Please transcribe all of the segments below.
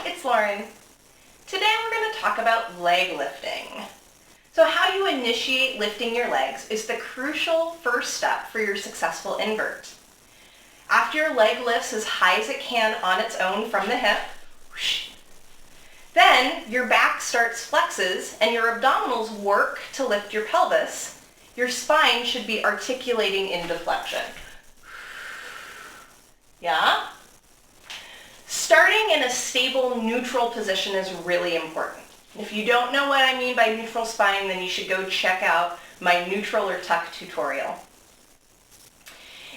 it's Lauren. Today we're going to talk about leg lifting. So how you initiate lifting your legs is the crucial first step for your successful invert. After your leg lifts as high as it can on its own from the hip, whoosh, then your back starts flexes and your abdominals work to lift your pelvis. Your spine should be articulating into flexion. Yeah? Starting in a stable neutral position is really important. If you don't know what I mean by neutral spine, then you should go check out my neutral or tuck tutorial.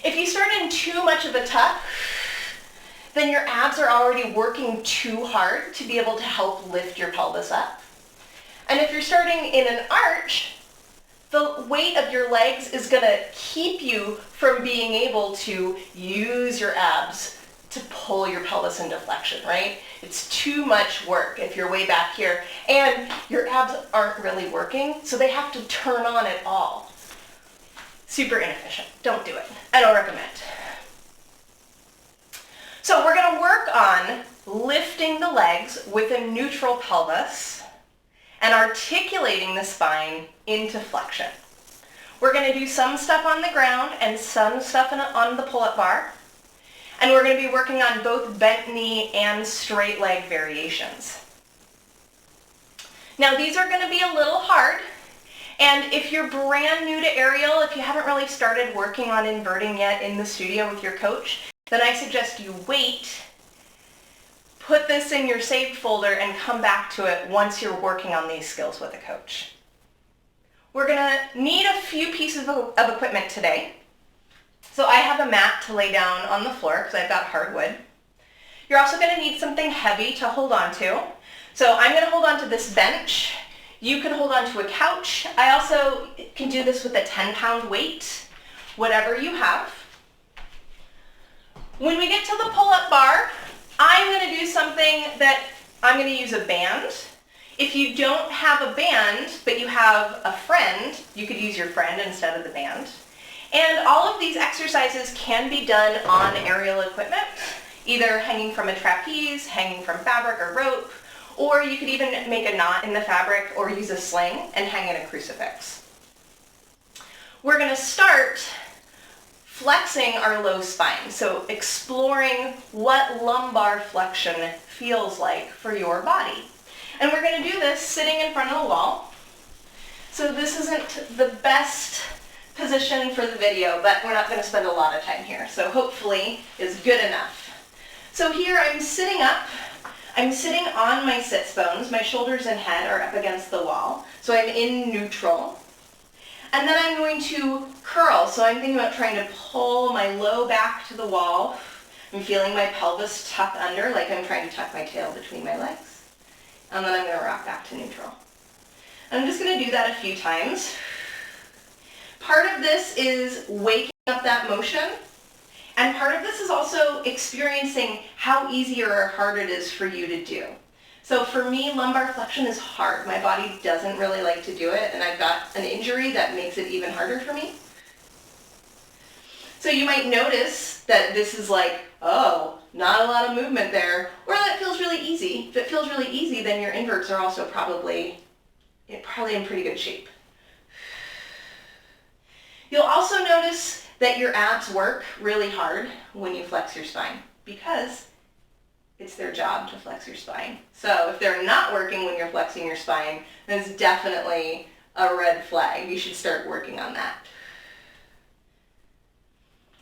If you start in too much of a tuck, then your abs are already working too hard to be able to help lift your pelvis up. And if you're starting in an arch, the weight of your legs is going to keep you from being able to use your abs to pull your pelvis into flexion, right? It's too much work if you're way back here and your abs aren't really working, so they have to turn on at all. Super inefficient. Don't do it. I don't recommend. So we're going to work on lifting the legs with a neutral pelvis and articulating the spine into flexion. We're going to do some stuff on the ground and some stuff on the pull-up bar. And we're going to be working on both bent knee and straight leg variations. Now these are going to be a little hard. And if you're brand new to aerial, if you haven't really started working on inverting yet in the studio with your coach, then I suggest you wait, put this in your saved folder, and come back to it once you're working on these skills with a coach. We're going to need a few pieces of equipment today. So I have a mat to lay down on the floor because I've got hardwood. You're also going to need something heavy to hold on to. So I'm going to hold on to this bench. You can hold on to a couch. I also can do this with a 10-pound weight, whatever you have. When we get to the pull-up bar, I'm going to do something that I'm going to use a band. If you don't have a band, but you have a friend, you could use your friend instead of the band. And all of these exercises can be done on aerial equipment, either hanging from a trapeze, hanging from fabric or rope, or you could even make a knot in the fabric or use a sling and hang in a crucifix. We're going to start flexing our low spine, so exploring what lumbar flexion feels like for your body. And we're going to do this sitting in front of the wall. So this isn't the best position for the video, but we're not going to spend a lot of time here, so hopefully is good enough. So here I'm sitting up. I'm sitting on my sits bones. My shoulders and head are up against the wall, so I'm in neutral. And then I'm going to curl, so I'm thinking about trying to pull my low back to the wall. I'm feeling my pelvis tuck under, like I'm trying to tuck my tail between my legs. And then I'm going to rock back to neutral. And I'm just going to do that a few times. Part of this is waking up that motion, and part of this is also experiencing how easy or hard it is for you to do. So for me, lumbar flexion is hard. My body doesn't really like to do it, and I've got an injury that makes it even harder for me. So you might notice that this is like, oh, not a lot of movement there, or that feels really easy. If it feels really easy, then your inverts are also probably in pretty good shape. You'll also notice that your abs work really hard when you flex your spine because it's their job to flex your spine. So if they're not working when you're flexing your spine, then it's definitely a red flag. You should start working on that.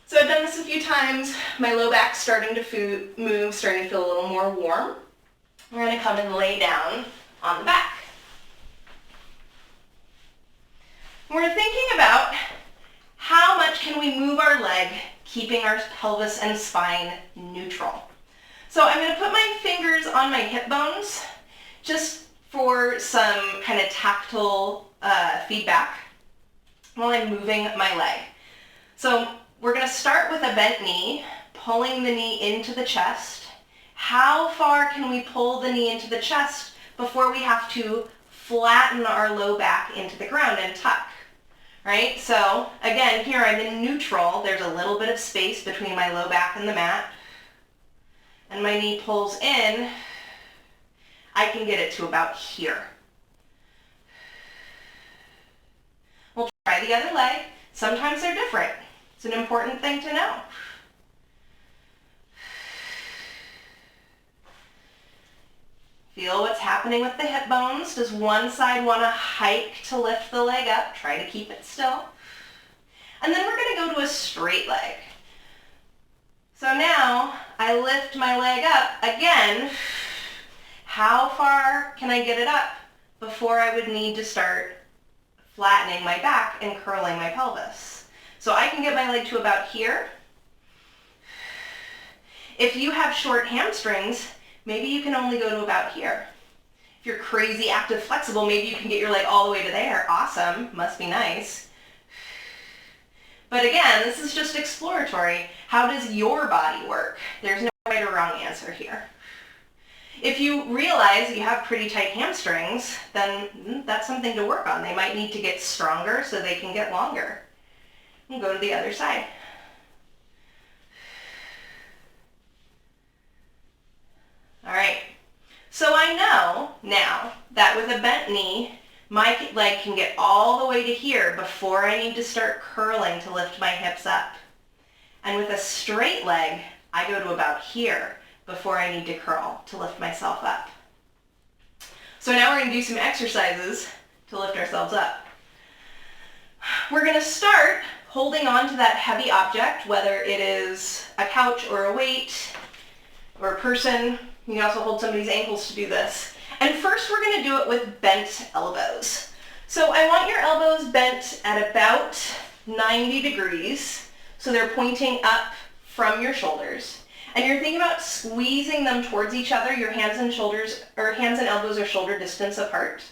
So I've done this a few times. My low back's starting to move, starting to feel a little more warm. We're going to come and lay down on the back. We're thinking about how much can we move our leg, keeping our pelvis and spine neutral. So I'm going to put my fingers on my hip bones just for some kind of tactile feedback while I'm moving my leg. So we're going to start with a bent knee, pulling the knee into the chest. How far can we pull the knee into the chest before we have to flatten our low back into the ground and tuck? Right? So again, here I'm in neutral. There's a little bit of space between my low back and the mat. And my knee pulls in I can get it to about here. We'll try the other leg. Sometimes they're different. It's an important thing to know. Feel what's happening with the hip bones. Does one side want to hike to lift the leg up? Try to keep it still. And then we're going to go to a straight leg. So now I lift my leg up again. How far can I get it up before I would need to start flattening my back and curling my pelvis? So I can get my leg to about here. If you have short hamstrings, maybe you can only go to about here. If you're crazy, active, flexible, maybe you can get your leg all the way to there. Awesome, must be nice. But again, this is just exploratory. How does your body work? There's no right or wrong answer here. If you realize you have pretty tight hamstrings, then that's something to work on. They might need to get stronger so they can get longer. And go to the other side. All right, so I know now that with a bent knee, my leg can get all the way to here before I need to start curling to lift my hips up. And with a straight leg, I go to about here before I need to curl to lift myself up. So now we're going to do some exercises to lift ourselves up. We're going to start holding on to that heavy object, whether it is a couch or a weight or a person. You can also hold somebody's ankles to do this. And first we're going to do it with bent elbows. So I want your elbows bent at about 90 degrees. So they're pointing up from your shoulders. And you're thinking about squeezing them towards each other. Your hands and shoulders, or hands and elbows are shoulder distance apart.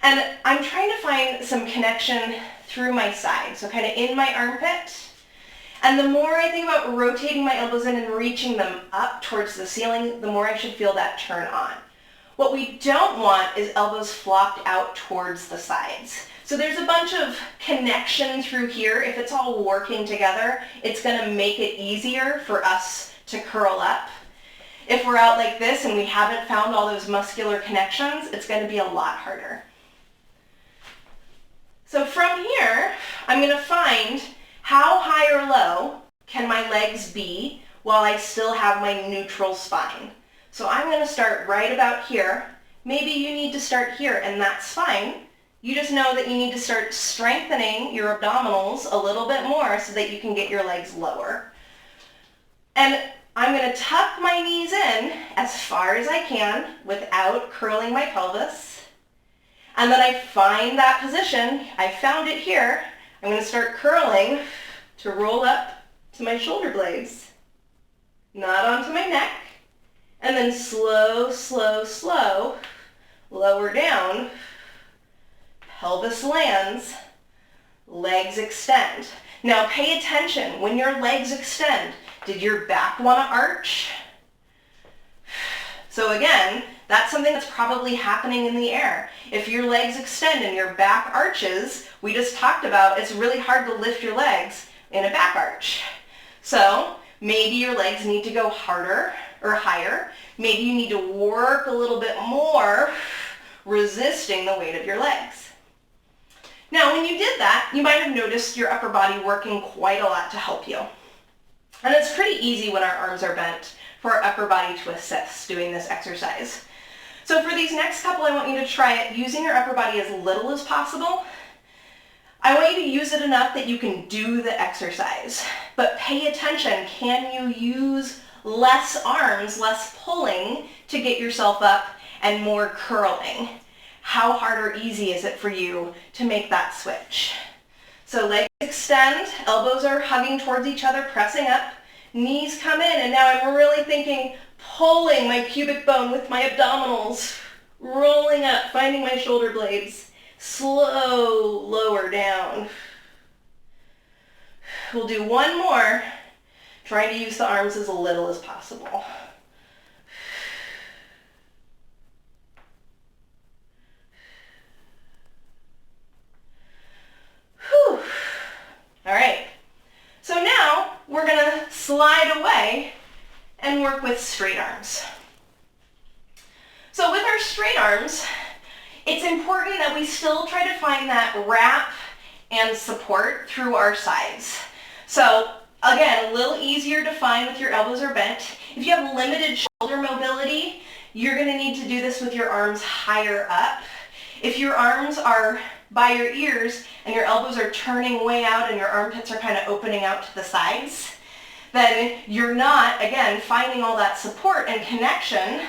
And I'm trying to find some connection through my side. So kind of in my armpit. And the more I think about rotating my elbows in and reaching them up towards the ceiling, the more I should feel that turn on. What we don't want is elbows flopped out towards the sides. So there's a bunch of connection through here. If it's all working together, it's going to make it easier for us to curl up. If we're out like this and we haven't found all those muscular connections, it's going to be a lot harder. So from here, I'm going to find how high or low can my legs be while I still have my neutral spine. So I'm going to start right about here. Maybe you need to start here, and that's fine. You just know that you need to start strengthening your abdominals a little bit more so that you can get your legs lower. And I'm going to tuck my knees in as far as I can without curling my pelvis. And then I find that position. I found it here. I'm going to start curling to roll up to my shoulder blades, not onto my neck, and then slow, slow, slow, lower down, pelvis lands, legs extend. Now pay attention, when your legs extend, did your back want to arch? So again, that's something that's probably happening in the air. If your legs extend and your back arches, we just talked about it's really hard to lift your legs in a back arch. So maybe your legs need to go harder or higher. Maybe you need to work a little bit more resisting the weight of your legs. Now when you did that, you might have noticed your upper body working quite a lot to help you. And it's pretty easy when our arms are bent for our upper body to assist doing this exercise. So for these next couple, I want you to try it using your upper body as little as possible. I want you to use it enough that you can do the exercise. But pay attention, can you use less arms, less pulling to get yourself up and more curling? How hard or easy is it for you to make that switch? So legs extend, elbows are hugging towards each other, pressing up, knees come in, and now I'm really thinking pulling my pubic bone with my abdominals, rolling up, finding my shoulder blades, slow, lower down. We'll do one more, trying to use the arms as little as possible. Whew. All right, so now we're going to slide away and work with straight arms. So with arms, it's important that we still try to find that wrap and support through our sides. So again, a little easier to find with your elbows are bent. If you have limited shoulder mobility, you're going to need to do this with your arms higher up. If your arms are by your ears and your elbows are turning way out and your armpits are kind of opening out to the sides, then you're not, again, finding all that support and connection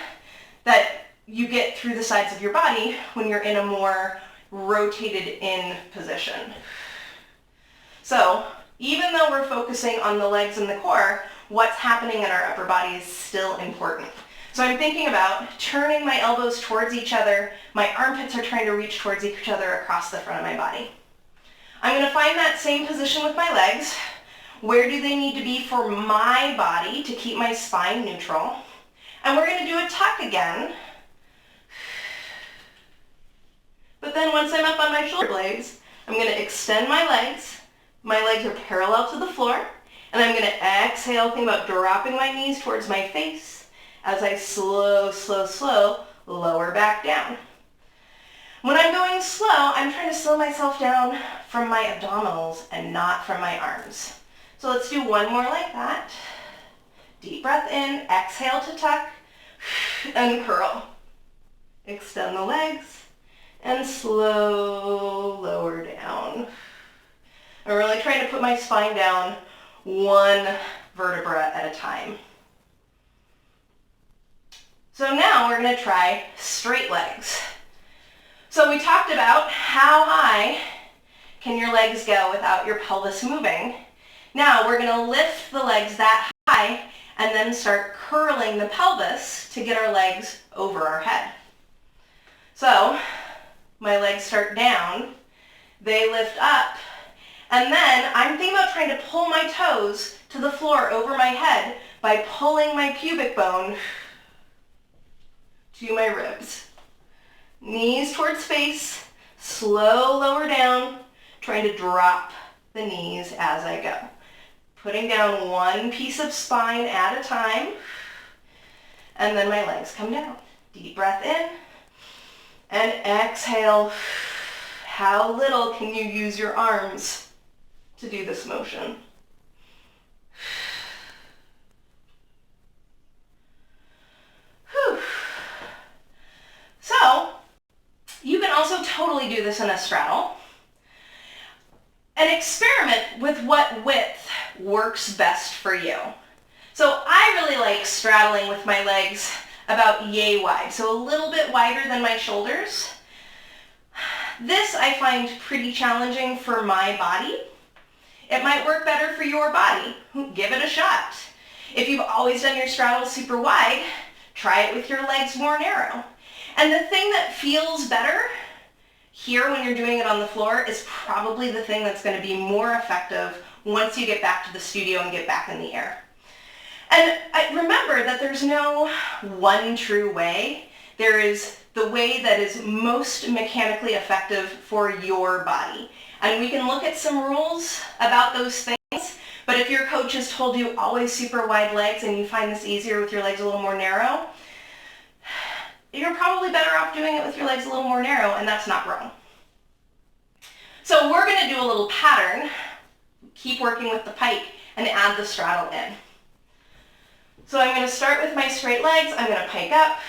that you get through the sides of your body when you're in a more rotated in position. So even though we're focusing on the legs and the core, what's happening in our upper body is still important. So I'm thinking about turning my elbows towards each other. My armpits are trying to reach towards each other across the front of my body. I'm going to find that same position with my legs. Where do they need to be for my body to keep my spine neutral? And we're going to do a tuck again. But then once I'm up on my shoulder blades, I'm going to extend my legs. My legs are parallel to the floor. And I'm going to exhale, think about dropping my knees towards my face as I slow lower back down. When I'm going slow, I'm trying to slow myself down from my abdominals and not from my arms. So let's do one more like that. Deep breath in, exhale to tuck, and curl. Extend the legs. And slow lower down. I'm really trying to put my spine down one vertebra at a time. So now we're going to try straight legs. So we talked about how high can your legs go without your pelvis moving. Now we're going to lift the legs that high and then start curling the pelvis to get our legs over our head. So my legs start down, they lift up, and then I'm thinking about trying to pull my toes to the floor over my head by pulling my pubic bone to my ribs. Knees towards face, slow lower down, trying to drop the knees as I go. Putting down one piece of spine at a time, and then my legs come down. Deep breath in. And exhale. How little can you use your arms to do this motion? Whew. So, you can also totally do this in a straddle. And experiment with what width works best for you. So I really like straddling with my legs about yay wide, so a little bit wider than my shoulders. This I find pretty challenging for my body. It might work better for your body. Give it a shot. If you've always done your straddle super wide, try it with your legs more narrow. And the thing that feels better here when you're doing it on the floor is probably the thing that's going to be more effective once you get back to the studio and get back in the air. And remember that there's no one true way. There is the way that is most mechanically effective for your body. And we can look at some rules about those things, but if your coach has told you always super wide legs and you find this easier with your legs a little more narrow, you're probably better off doing it with your legs a little more narrow, and that's not wrong. So we're going to do a little pattern, keep working with the pike, and add the straddle in. So I'm going to start with my straight legs. I'm going to pike up.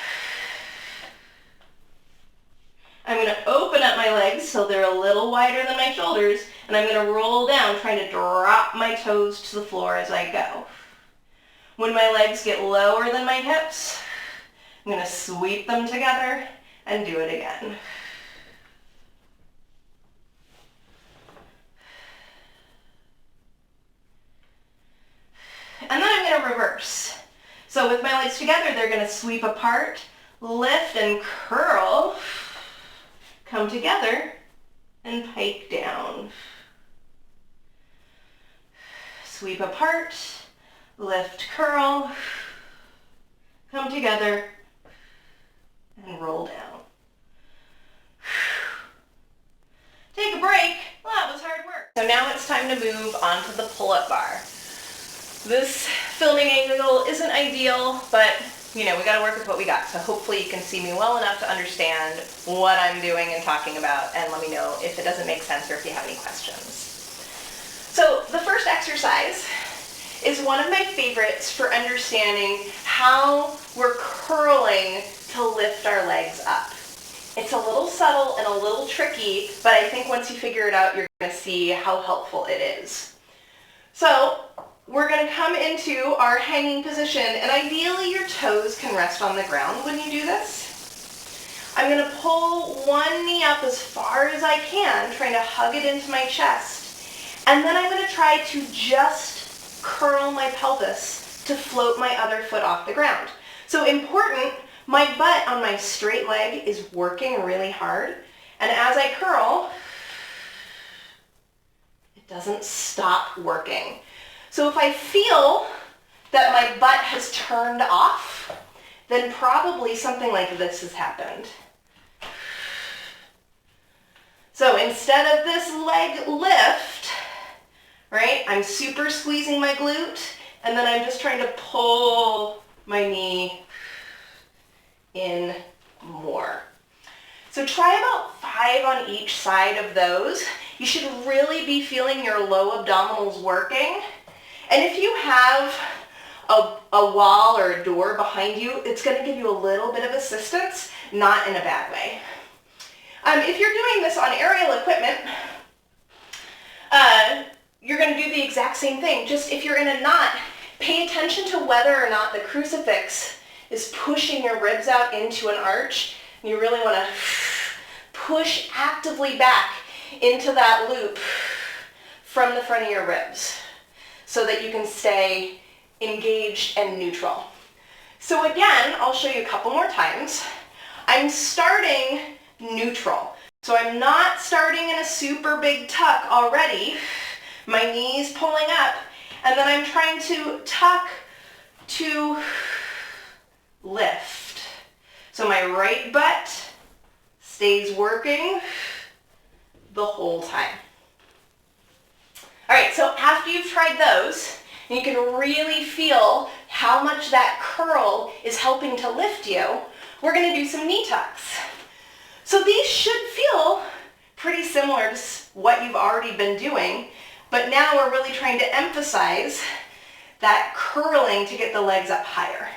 I'm going to open up my legs so they're a little wider than my shoulders, and I'm going to roll down, trying to drop my toes to the floor as I go. When my legs get lower than my hips, I'm going to sweep them together and do it again. And then I'm going to reverse. So with my legs together, they're going to sweep apart, lift and curl, come together, and pike down. Sweep apart, lift, curl, come together, and roll down. Take a break. Well, that was hard work. So now it's time to move on to the pull-up bar. This filming angle isn't ideal, but you know, we got to work with what we got. So hopefully you can see me well enough to understand what I'm doing and talking about, and let me know if it doesn't make sense or if you have any questions. So the first exercise is one of my favorites for understanding how we're curling to lift our legs up. It's a little subtle and a little tricky, but I think once you figure it out, you're going to see how helpful it is. So we're going to come into our hanging position, and ideally your toes can rest on the ground when you do this. I'm going to pull one knee up as far as I can, trying to hug it into my chest, and then I'm going to try to just curl my pelvis to float my other foot off the ground. So important, my butt on my straight leg is working really hard, and as I curl, it doesn't stop working. So if I feel that my butt has turned off, then probably something like this has happened. So instead of this leg lift, right, I'm super squeezing my glute, and then I'm just trying to pull my knee in more. So try about 5 on each side of those. You should really be feeling your low abdominals working. And if you have a wall or a door behind you, it's going to give you a little bit of assistance, not in a bad way. If you're doing this on aerial equipment, you're going to do the exact same thing. Just if you're in a knot, pay attention to whether or not the crucifix is pushing your ribs out into an arch. And you really want to push actively back into that loop from the front of your ribs so that you can stay engaged and neutral. So again, I'll show you a couple more times. I'm starting neutral. So I'm not starting in a super big tuck already. My knees pulling up, and then I'm trying to tuck to lift. So my right butt stays working the whole time. All right, so after you've tried those, you can really feel how much that curl is helping to lift you, we're going to do some knee tucks. So these should feel pretty similar to what you've already been doing, but now we're really trying to emphasize that curling to get the legs up higher.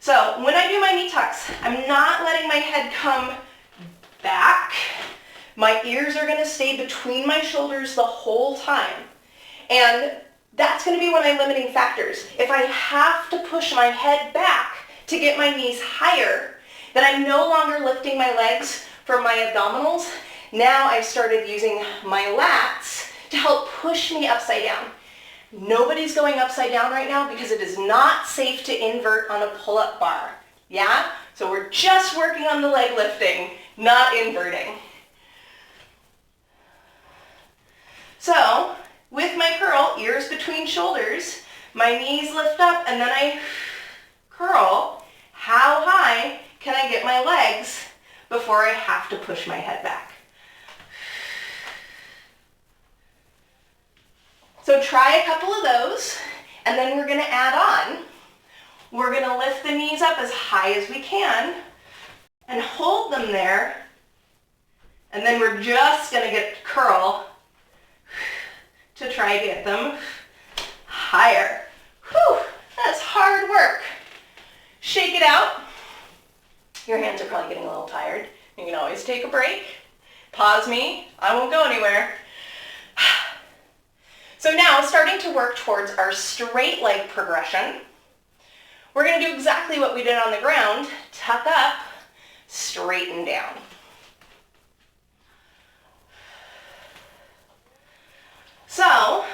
So when I do my knee tucks, I'm not letting my head come back. My ears are going to stay between my shoulders the whole time. And that's going to be one of my limiting factors. If I have to push my head back to get my knees higher, then I'm no longer lifting my legs for my abdominals. Now I've started using my lats to help push me upside down. Nobody's going upside down right now because it is not safe to invert on a pull-up bar. Yeah? So we're just working on the leg lifting, not inverting. So with my curl, ears between shoulders, my knees lift up, and then I curl. How high can I get my legs before I have to push my head back? So try a couple of those, and then we're going to add on. We're going to lift the knees up as high as we can and hold them there, and then we're just going to get curl to try to get them higher. Whew, that's hard work. Shake it out. Your hands are probably getting a little tired. You can always take a break. Pause me. I won't go anywhere. So now, starting to work towards our straight leg progression, we're going to do exactly what we did on the ground. Tuck up, straighten down. So,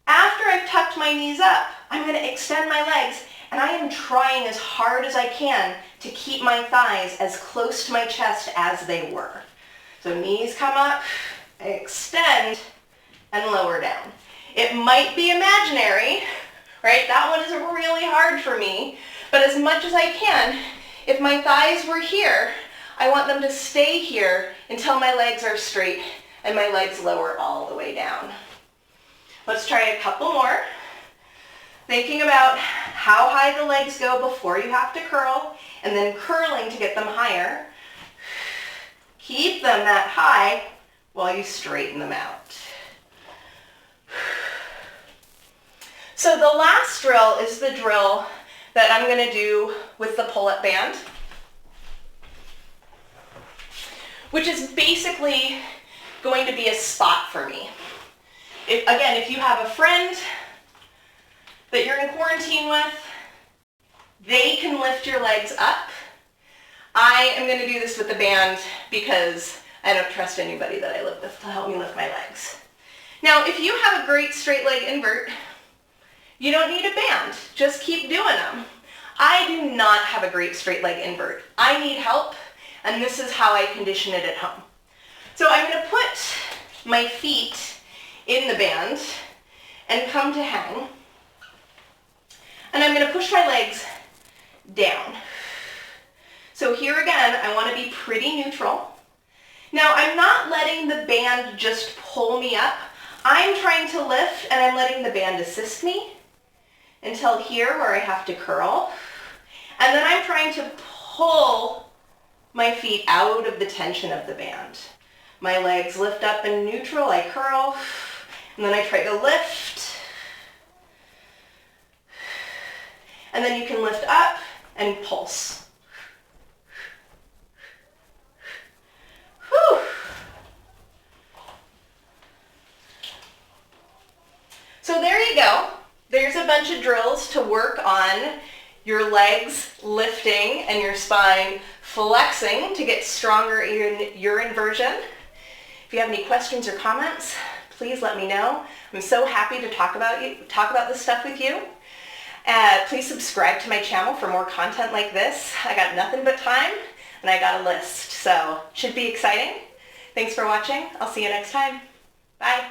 after I've tucked my knees up, I'm going to extend my legs, and I am trying as hard as I can to keep my thighs as close to my chest as they were. So knees come up, extend, and lower down. It might be imaginary, right? That one is really hard for me, but as much as I can, if my thighs were here, I want them to stay here until my legs are straight and my legs lower all the way down. Let's try a couple more. Thinking about how high the legs go before you have to curl, and then curling to get them higher. Keep them that high while you straighten them out. So the last drill is the drill that I'm going to do with the pull-up band, which is basically going to be a spot for me. If you have a friend that you're in quarantine with, they can lift your legs up. I am going to do this with the band because I don't trust anybody that I live with to help me lift my legs. Now, if you have a great straight leg invert, you don't need a band. Just keep doing them. I do not have a great straight leg invert. I need help, and this is how I condition it at home. So I'm going to put my feet in the band and come to hang. And I'm going to push my legs down. So here again, I want to be pretty neutral. Now I'm not letting the band just pull me up. I'm trying to lift and I'm letting the band assist me until here where I have to curl. And then I'm trying to pull my feet out of the tension of the band. My legs lift up in neutral, I curl, and then I try to lift. And then you can lift up and pulse. Whew. So there you go. There's a bunch of drills to work on your legs lifting and your spine flexing to get stronger in your inversion. If you have any questions or comments, please let me know. I'm so happy to talk about this stuff with you. Please subscribe to my channel for more content like this. I got nothing but time and I got a list, so should be exciting. Thanks for watching. I'll see you next time. Bye.